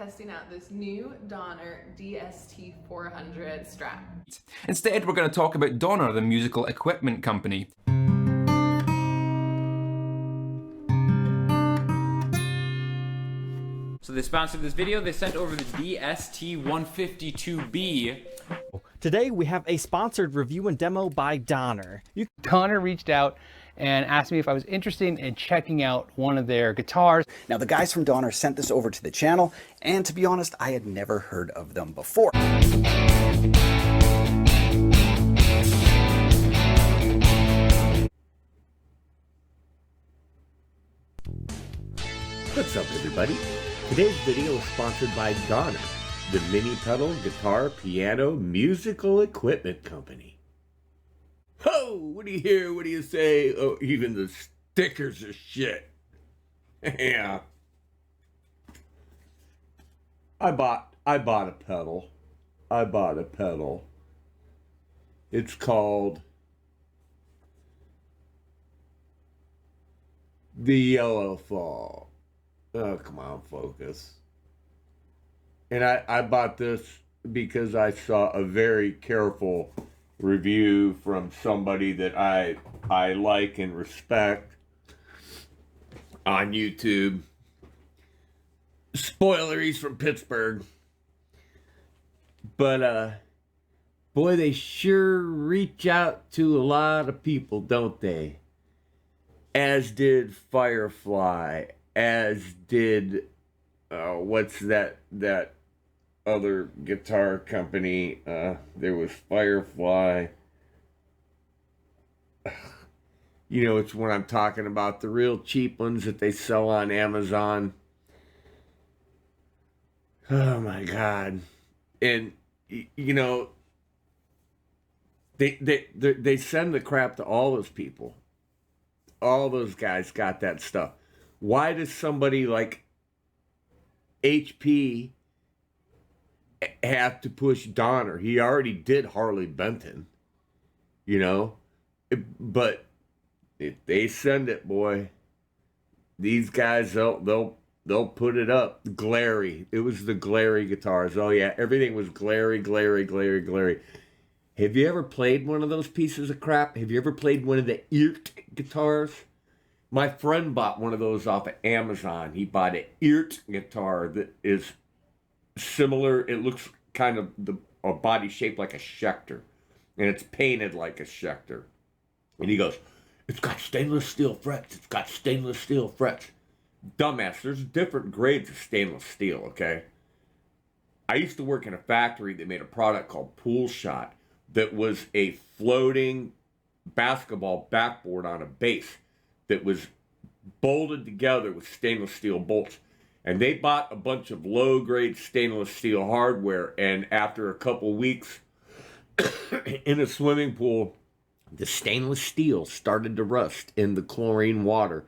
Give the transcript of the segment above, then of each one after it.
testing out this new Donner DST 400 strap. Instead, we're going to talk about Donner, the musical equipment company. So they sponsored this video. They sent over the DST-152B. Today we have a sponsored review and demo by Donner. Donner reached out and asked me if I was interested in checking out one of their guitars. Now the guys from Donner sent this over to the channel, and to be honest, I had never heard of them before. What's up, everybody? Today's video is sponsored by Donner, the mini pedal, guitar, piano, musical equipment company. Ho! What do you hear? What do you say? Oh, even the stickers are shit. Yeah. I bought a pedal. It's called the Yellow Fall. Oh, come on, focus. And I bought this because I saw a very careful review from somebody that I like and respect on YouTube. Spoiler, he's from Pittsburgh. But, boy, they sure reach out to a lot of people, don't they? As did Firefly. As did, what's that other guitar company? There was Firefly. You know, it's what I'm talking about. The real cheap ones that they sell on Amazon. Oh my God. And, you know, they send the crap to all those people. All those guys got that stuff. Why does somebody like HP have to push Donner? He already did Harley Benton, you know? But if they send it, boy, these guys, they'll put it up. Glary. It was the Glary guitars. Oh, yeah. Everything was glary. Have you ever played one of those pieces of crap? Have you ever played one of the Eert guitars? My friend bought one of those off of Amazon. He bought an Eert guitar that is similar. It looks kind of a body shaped like a Schecter. And it's painted like a Schecter. And he goes, it's got stainless steel frets. It's got stainless steel frets. Dumbass, there's different grades of stainless steel, okay? I used to work in a factory that made a product called Pool Shot that was a floating basketball backboard on a base that was bolted together with stainless steel bolts. And they bought a bunch of low-grade stainless steel hardware, and after a couple weeks in a swimming pool, the stainless steel started to rust in the chlorine water,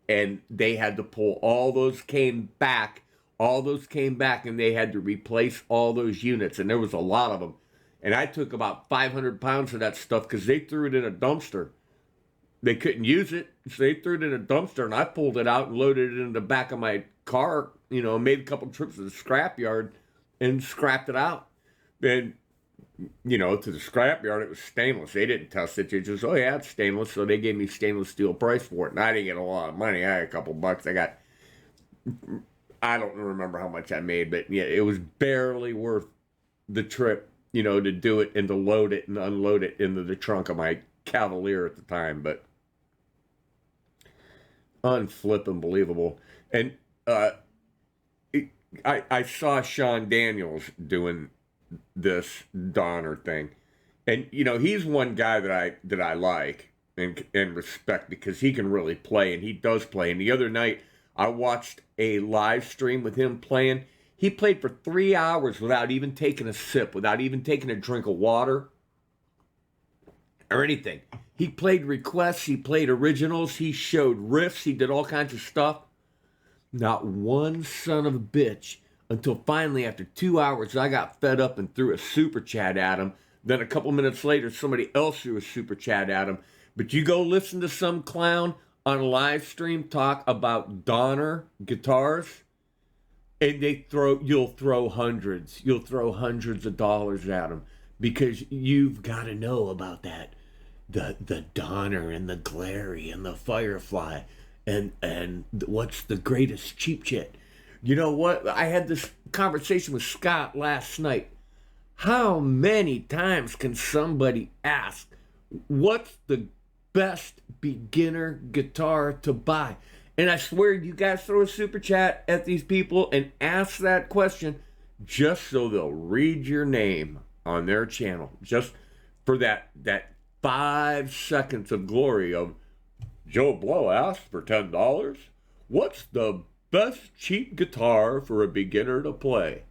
and they had to pull all those came back, and they had to replace all those units, and there was a lot of them. And I took about 500 pounds of that stuff because they threw it in a dumpster. They couldn't use it, so they threw it in a dumpster, and I pulled it out and loaded it in the back of my car, you know, made a couple trips to the scrapyard and scrapped it out. And, you know, to the scrapyard, it was stainless. They didn't test it. They just, oh, yeah, it's stainless, so they gave me stainless steel price for it. And I didn't get a lot of money. I had a couple bucks. I don't remember how much I made, but, yeah, it was barely worth the trip, you know, to do it and to load it and unload it into the trunk of my Cavalier at the time. But unflippin' believable. And I saw Sean Daniels doing this Donner thing, and you know, he's one guy that I like and respect because he can really play, and he does play. And the other night I watched a live stream with him playing. He played for 3 hours without even taking a sip, without even taking a drink of water or anything. He played requests, he played originals, he showed riffs, he did all kinds of stuff. Not one son of a bitch until finally, after 2 hours, I got fed up and threw a super chat at him. Then a couple minutes later, somebody else threw a super chat at him. But you go listen to some clown on a live stream talk about Donner guitars, and you'll throw hundreds of dollars at them because you've got to know about that, the Donner and the Glary and the Firefly, and what's the greatest cheap shit. You know what? I had this conversation with Scott last night. How many times can somebody ask, what's the best beginner guitar to buy? And I swear, you guys throw a super chat at these people and ask that question just so they'll read your name on their channel. Just for that 5 seconds of glory of Joe Blow asked for $10. What's the best cheap guitar for a beginner to play?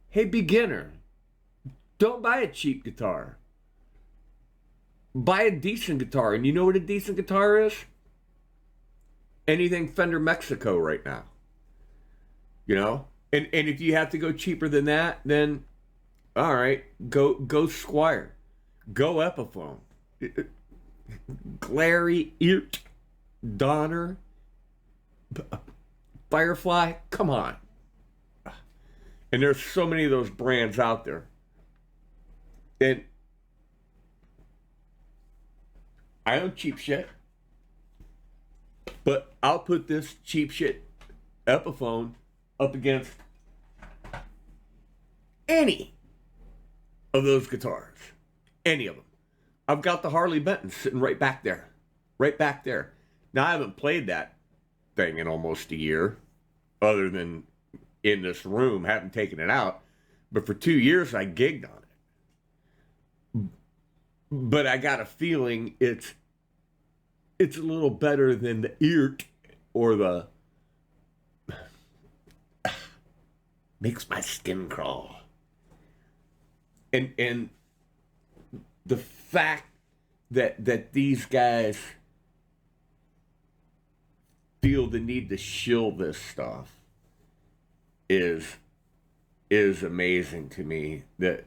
Hey, beginner, don't buy a cheap guitar. Buy a decent guitar. And you know what a decent guitar is? Anything Fender Mexico right now. You know? And if you have to go cheaper than that, then all right, go Squire. Go Epiphone. Glary, Eert, Donner, Firefly, come on. And there's so many of those brands out there. And I own cheap shit. But I'll put this cheap shit Epiphone up against any of those guitars. Any of them. I've got the Harley Benton sitting right back there. Right back there. Now, I haven't played that thing in almost a year, other than in this room, haven't taken it out. But for 2 years, I gigged on it. But I got a feeling it's a little better than the Eert or the... Makes my skin crawl. And the fact that these guys feel the need to shill this stuff is amazing to me. I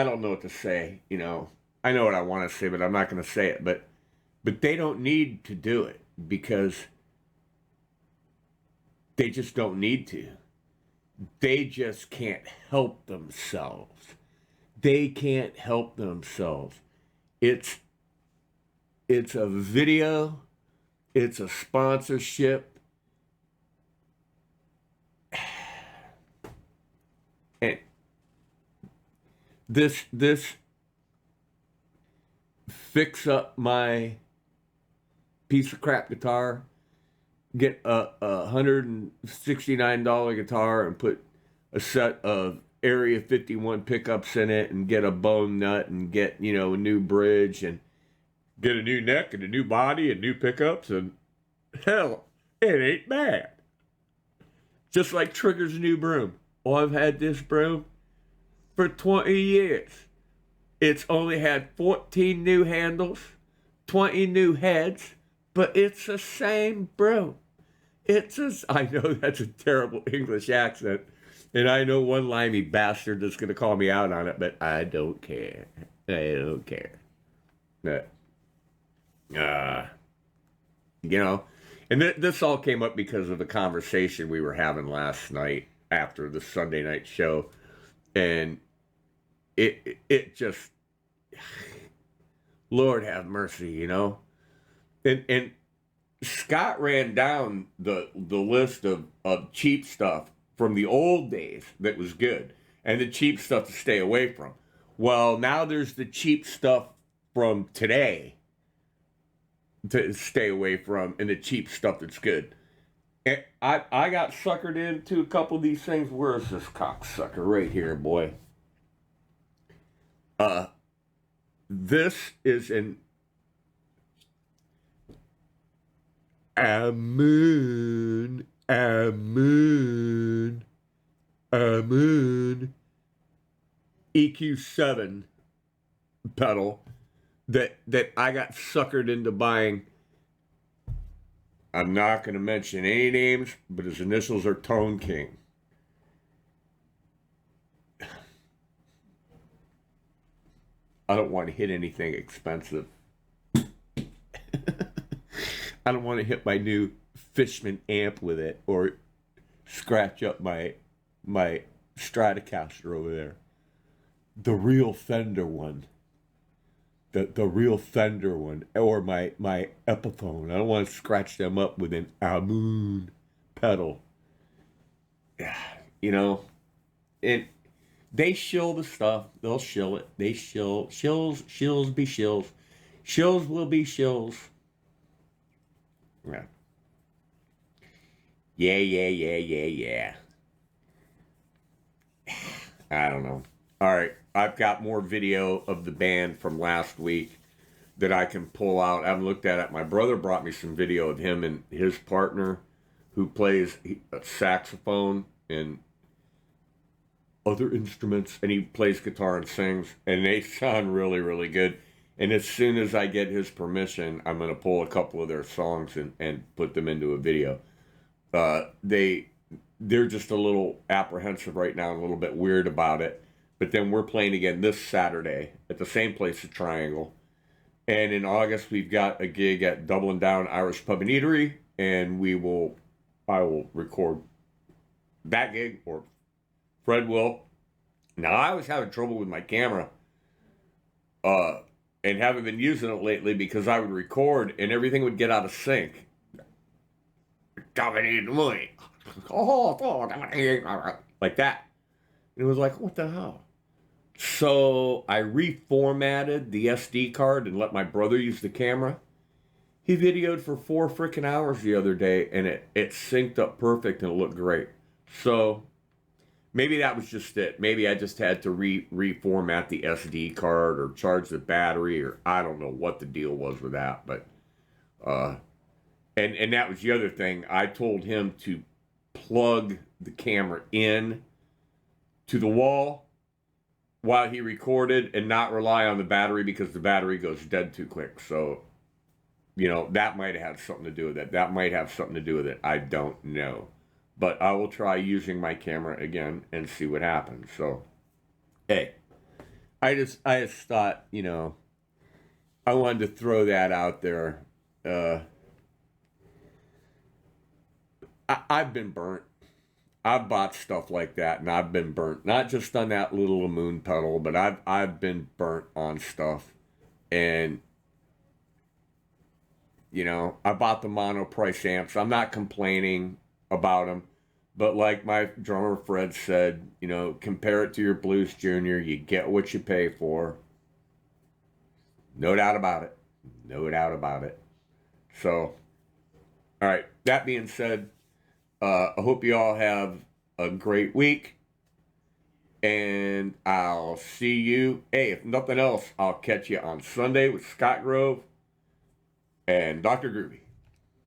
don't know what to say, you know. I know what I want to say, but I'm not going to say it. But they don't need to do it because they just don't need to. They just can't help themselves. They can't help themselves. It's a video. It's a sponsorship. And this fix up my piece of crap guitar, get a $169 guitar and put a set of Area 51 pickups in it and get a bone nut and get, you know, a new bridge and get a new neck and a new body and new pickups, and hell, it ain't bad. Just like Trigger's new broom. Oh, I've had this broom for 20 years. It's only had 14 new handles, 20 new heads, but it's the same broom. I know that's a terrible English accent, and I know one limey bastard that's going to call me out on it, but I don't care. I don't care. But, you know, and this all came up because of the conversation we were having last night after the Sunday night show, and it just, Lord have mercy, you know, and Scott ran down the list of cheap stuff from the old days that was good and the cheap stuff to stay away from. Well, now there's the cheap stuff from today to stay away from and the cheap stuff that's good. And I got suckered into a couple of these things. Where's this cocksucker? Right here, boy. This is an Amun EQ7 pedal that I got suckered into buying. I'm not going to mention any names, but his initials are Tone King. I don't want to hit anything expensive. I I don't want to hit my new Fishman amp with it or scratch up my Stratocaster over there. The real Fender one. The real Fender one. Or my Epiphone. I don't want to scratch them up with an Amoon pedal. You know, and they shill the stuff. They'll shill it. They shill. Shills be shills. Shills will be shills. Yeah. Yeah. I don't know. All right. I've got more video of the band from last week that I can pull out. I haven't looked at it. My brother brought me some video of him and his partner who plays saxophone and other instruments, and he plays guitar and sings, and they sound really, really good. And as soon as I get his permission, I'm going to pull a couple of their songs and put them into a video. They're just a little apprehensive right now, a little bit weird about it. But then we're playing again this Saturday at the same place, the Triangle. And in August, we've got a gig at Doubling Down Irish Pub and Eatery, and I will record that gig, or Fred will. Now, I was having trouble with my camera, and haven't been using it lately because I would record and everything would get out of sync. Like that. And it was like, what the hell? So I reformatted the SD card and let my brother use the camera. He videoed for 4 freaking hours the other day, and it synced up perfect and it looked great. So maybe that was just it. Maybe I just had to reformat the SD card or charge the battery, or I don't know what the deal was with that. But and that was the other thing. I told him to plug the camera in to the wall while he recorded and not rely on the battery, because the battery goes dead too quick. So, you know, that might have had something to do with it. That might have something to do with it. I don't know. But I will try using my camera again and see what happens. So, hey, I just thought, you know, I wanted to throw that out there. I've been burnt. I've bought stuff like that, and I've been burnt. Not just on that little Moon pedal, but I've been burnt on stuff. And, you know, I bought the mono price amps. I'm not complaining about them. But like my drummer Fred said, you know, compare it to your Blues Junior. You get what you pay for. No doubt about it. No doubt about it. So, all right. That being said, I hope you all have a great week. And I'll see you. Hey, if nothing else, I'll catch you on Sunday with Scott Grove and Dr. Groovy.